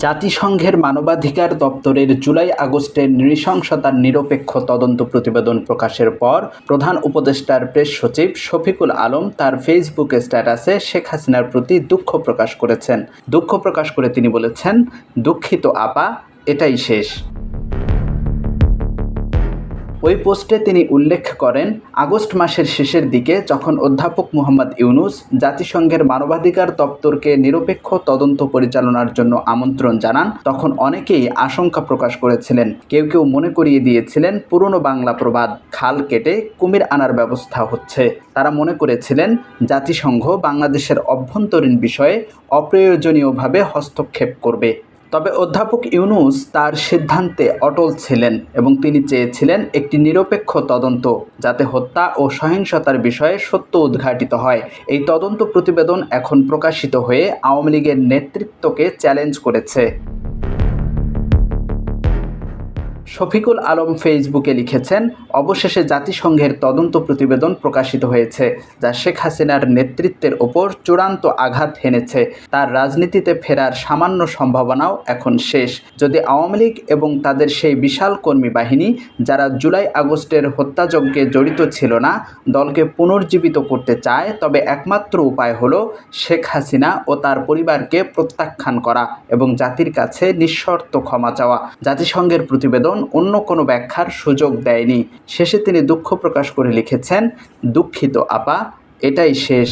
জাতিসংঘের মানবাধিকার দপ্তরের জুলাই আগস্টের নৃশংসতার নিরপেক্ষ তদন্ত প্রতিবেদন প্রকাশের পর প্রধান উপদেষ্টার প্রেস সচিব শফিকুল আলম তার ফেসবুক স্ট্যাটাসে শেখ হাসিনার প্রতি দুঃখ প্রকাশ করেছেন। দুঃখ প্রকাশ করে তিনি বলেছেন, দুঃখিত আপা, এটাই শেষ। ওই পোস্টে তিনি উল্লেখ করেন, আগস্ট মাসের শেষের দিকে যখন অধ্যাপক মোহাম্মদ ইউনূস জাতিসংঘের মানবাধিকার দপ্তরকে নিরপেক্ষ তদন্ত পরিচালনার জন্য আমন্ত্রণ জানান, তখন অনেকেই আশঙ্কা প্রকাশ করেছিলেন। কেউ কেউ মনে করিয়ে দিয়েছিলেন পুরনো বাংলা প্রবাদ খাল কেটে কুমির আনার ব্যবস্থা হচ্ছে। তারা মনে করেছিলেন জাতিসংঘ বাংলাদেশের অভ্যন্তরীণ বিষয়ে অপ্রয়োজনীয়ভাবে হস্তক্ষেপ করবে। তবে অধ্যাপক ইউনূস তার সিদ্ধান্তে অটল ছিলেন এবং তিনি চেয়েছিলেন একটি নিরপেক্ষ তদন্ত, যাতে হত্যা ও সহিংসতার বিষয়ে সত্য উদ্ঘাটিত হয়। এই তদন্ত প্রতিবেদন এখন প্রকাশিত হয়ে আওয়ামী লীগের নেতৃত্বকে চ্যালেঞ্জ করেছে। শফিকুল আলম ফেসবুকে লিখেছেন, অবশেষে জাতিসংঘের তদন্ত প্রতিবেদন প্রকাশিত হয়েছে, যা শেখ হাসিনার নেতৃত্বের ওপর চূড়ান্ত আঘাত হেনেছে। তার রাজনীতিতে ফেরার সামান্য সম্ভাবনাও এখন শেষ। যদি আওয়ামী লীগ এবং তাদের সেই বিশাল কর্মী বাহিনী, যারা জুলাই আগস্টের হত্যাযজ্ঞে জড়িত ছিল না, দলকে পুনর্জীবিত করতে চায়, তবে একমাত্র উপায় হলো শেখ হাসিনা ও তার পরিবারকে প্রত্যাখ্যান করা এবং জাতির কাছে নিঃশর্ত ক্ষমা চাওয়া। জাতিসংঘের প্রতিবেদন অন্য কোনো ব্যাখ্যার সুযোগ দেয়নি। শেষে তিনি দুঃখ প্রকাশ করে লিখেছেন, দুঃখিত আপা, এটাই শেষ।